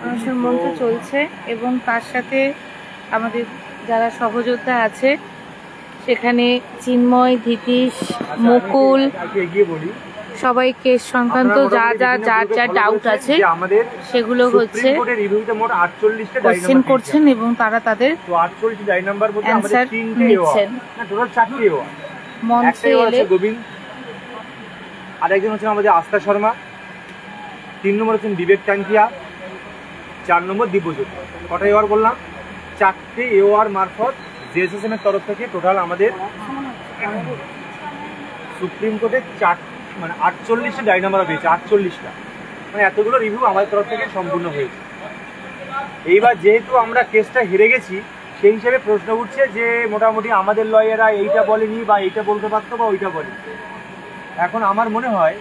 অনশন মঞ্চ চলছে এবং তার সাথে আমাদের যারা সহযোদ্ধা আছে সেখানে চিন্ময়, ধীতিশ, মুকুল সবাই কেস সংক্রান্ত যার ডাউট আছে সেগুলো হচ্ছে কোশ্চেন করছেন এবং তারা তাদের অ্যান্সার নিচ্ছেন। মঞ্চে এলে গোবিন্দ, আরেকজন হচ্ছেন আমাদের আস্থা শর্মা, 3 নম্বর হচ্ছেন বিবেক টাঙ্কিয়া, 4 নম্বর দিব্যজ্যোতি। কটা এওয়ার বললাম? 4টে এওয়ার মারফত জেএসএসএম এর তরফ থেকে টোটাল আমাদের সুপ্রিম কোর্টে 48টা ডায়রি নাম্বার পেয়েছে। 48টা মানে এতগুলো রিভিউ আমাদের তরফ থেকে সম্পূর্ণ হয়েছে। এইবার যেহেতু আমরা কেসটা হেরে গেছি সেই হিসেবে প্রশ্ন উঠছে যে মোটামুটি আমাদের লয়াররা এইটা বলেনি বা এইটা বলতে পারতো বা ওইটা বলেনি। এখন আমার মনে হয়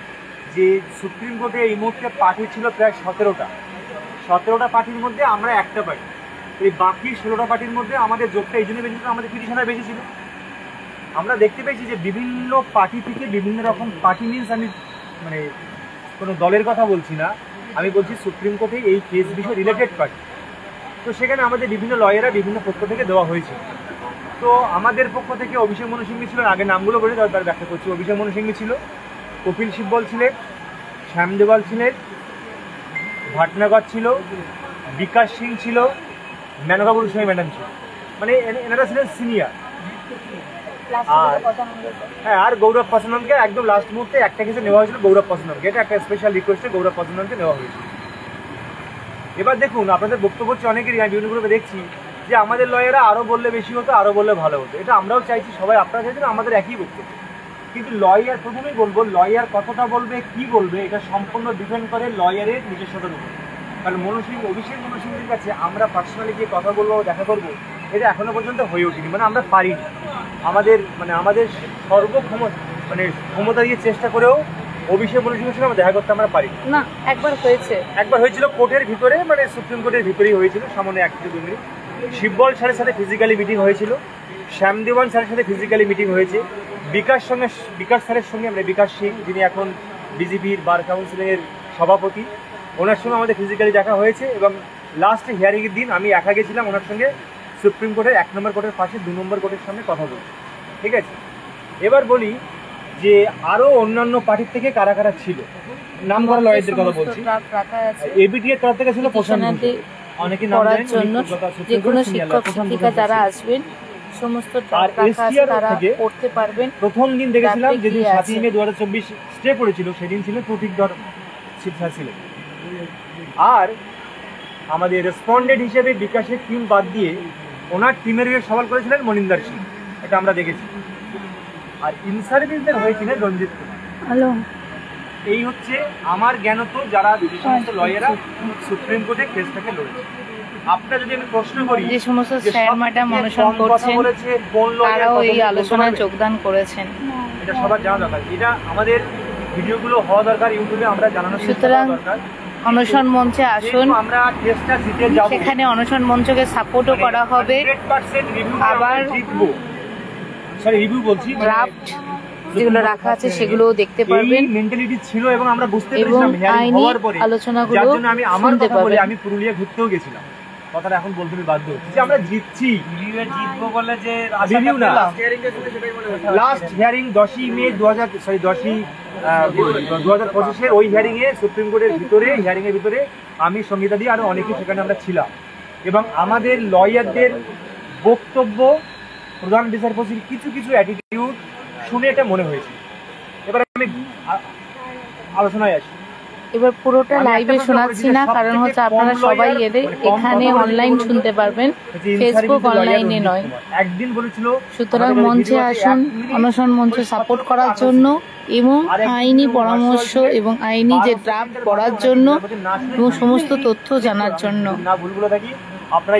যে সুপ্রিম কোর্টে এই মুহূর্তে পার্টি ছিল প্রায় 17টা পার্টির মধ্যে আমরা একটা পার্টি, এই বাকি 16টা পার্টির মধ্যে আমাদের জোটটা এই জন্য বেশি ছিল, আমাদের পিটিশনার বেশি ছিল। আমরা দেখতে পেয়েছি যে বিভিন্ন পার্টি থেকে বিভিন্ন রকম পার্টি মিনস আমি মানে কোনো দলের কথা বলছি না, আমি বলছি সুপ্রিম কোর্টে এই কেস বিষয় রিলেটেড পার্টি। তো সেখানে আমাদের বিভিন্ন লয়াররা বিভিন্ন পক্ষ থেকে দেওয়া হয়েছে। তো আমাদের পক্ষ থেকে অভিষেক মনু সিংভি ছিলেন, আগে নামগুলো বলে তার ব্যাখ্যা করছি। অভিষেক মনু সিংভি ছিল, কপিল সিব্বল ছিলেন, শ্যাম দেওয়াল ছিলেন, ভাটনাগর ছিল, বিকাশ সিং ছিল, মেনকা গোস্বামী ম্যাডাম ছিল, মানে এনারা ছিলেন সিনিয়র। আর গৌরব পাসওয়ানকে একদম লাস্ট মুহূর্তে একটা কেসে নেওয়া হয়েছিল, গৌরব পাসওয়ানকে, এটা একটা স্পেশাল রিকোয়েস্টে গৌরব পাসওয়ানকে নেওয়া হয়েছিল। এবার দেখুন আপনাদের বক্তব্য হচ্ছে অনেকেরই, আমি বিভিন্ন গ্রুপে দেখছি যে আমাদের লয়াররা আরও বললে বেশি হতো, আরও বললে ভালো হতো। এটা আমরাও চাইছি, সবাই আপনারা চাইছেন, আমাদের একই বক্তব্য। কিন্তু লয়ার, প্রথমেই বলবো, লয়ার কতটা বলবে, কি বলবে, এটা সম্পূর্ণ ডিপেন্ড করে লয়ারের নিজস্বতার উপর। কারণ অভিষেক মনু সিংভির কাছে আমরা পার্সোনালি গিয়ে কথা বলবো, দেখা করবো, এটা এখনো পর্যন্ত হয়ে ওঠেনি। মানে আমরা পারিনি, আমাদের ক্ষমতা দিয়ে চেষ্টা করেও অভিষেক মনু সিংহের সঙ্গে আমরা দেখা করতে আমরা পারি না। একবার হয়েছিল কোর্টের ভিতরে, মানে সুপ্রিম কোর্টের ভিতরেই হয়েছিল, সামনে 1-2 মিনিট। শিববল স্যারের সাথে ফিজিক্যালি মিটিং হয়েছিল, শ্যাম দেওয়ান স্যারের সাথে ফিজিক্যালি মিটিং হয়েছে, বিকাশ স্যারের সঙ্গে, মানে বিকাশ সিং যিনি এখন বিজেপির বার কাউন্সিলের সভাপতি, ওনার সঙ্গে আমাদের ফিজিক্যালি দেখা হয়েছে। এবং লাস্ট হিয়ারিংয়ের দিন আমি একা গেছিলাম ওনার সঙ্গে সুপ্রিম কোর্টের 1 নম্বর কোর্টের পাশে 2 নম্বর কোর্টের সামনে কথা বলছি। ঠিক আছে, এবার বলি যে আরও অন্যান্য পার্টির থেকে কারা কারা ছিল, নাম করা লয়ারদের কথা বলছি। এবিটি এর তরফ থেকে ছিল প্রশান্তি, অনেকে নাম জানেন, যে কোনো শিক্ষক শিক্ষিকা যারা আসবেন সমস্ত তারা পড়তে পারবেন। প্রথম দিন দেখেছিলাম যেদিন 7 মে 2024 স্টে পড়েছিল, সেদিন ছিল প্রতীকধর স্যার ছিলেন। আর আমাদের রেসপন্ডেন্ট হিসেবে বিকাশের টিম বাদ দিয়ে ওনার টিমের হয়ে সওয়াল করেছিলেন মনিন্দর সিং, এটা আমরা দেখেছি। আর ইনসার্ভিসদের হয়েছিলেন রঞ্জিত কুমার। এই হচ্ছে আমার জ্ঞানত যারা সমস্ত লয়াররা সুপ্রিম কোর্টে কেসটাকে লড়েছে। আপনারা যদি আমি প্রশ্ন করি, যে সমস্ত স্যার ম্যাডাম অনশন করছেন তারাও এই আলোচনায় যোগদান করেছেন, এটা সবার জানা দরকার। এটা আমাদের ভিডিওগুলো হওয়া দরকার, ইউটিউবে আমরা জানানো দরকার। অনশন মঞ্চে আসুন, আমরা টেস্টটা জিতে যাব, সেখানে অনশন মঞ্চকে সাপোর্টও করা হবে। 100% রিভিউ আবার জিতবো। সরি, রিভিউ বলছি, ড্রাফট যেগুলো রাখা আছে সেগুলোও দেখতে পারবেন। এই মেন্টালিটি ছিল এবং আমরা বুঝতে পেরেছিলাম হিয়ারিং হওয়ার পরে, আলোচনাগুলো যার জন্য আমি আমার কথা বলে আমি পুরুলিয়া ঘুরতেও গেছিলাম। কথাটা এখন বলতে আমি বাধ্য হচ্ছি যে আমরা জিতছি, জিতবো বলে যে রিভিউ না। লাস্ট হিয়ারিং 10ই মে 2025 ওই হিয়ারিং এ সুপ্রিম কোর্টের ভিতরে, হিয়ারিং এর ভিতরে আমি সঙ্গীতাদি আরো অনেকে সেখানে আমরা ছিলাম এবং আমাদের লয়ারদের বক্তব্য, প্রধান বিচারপতির কিছু অ্যাটিটিউড শুনে এটা মনে হয়েছে। এবার আমি আলোচনায় আসি। এবার পুরোটা লাইভে শোনাচ্ছি না, কারণ হচ্ছে আপনারা সবাই এলে এখানে অনলাইন শুনতে পারবেন, ফেসবুক অনলাইনে নয়। একদিন বলেছিল, সুতরাং মঞ্চে আসুন অনশন মঞ্চে সাপোর্ট করার জন্য এবং আইনি পরামর্শ এবং আইনি যে ড্রাফট পড়ার জন্য এবং সমস্ত তথ্য জানার জন্য। না ভুলগুলো থাকি আপনারা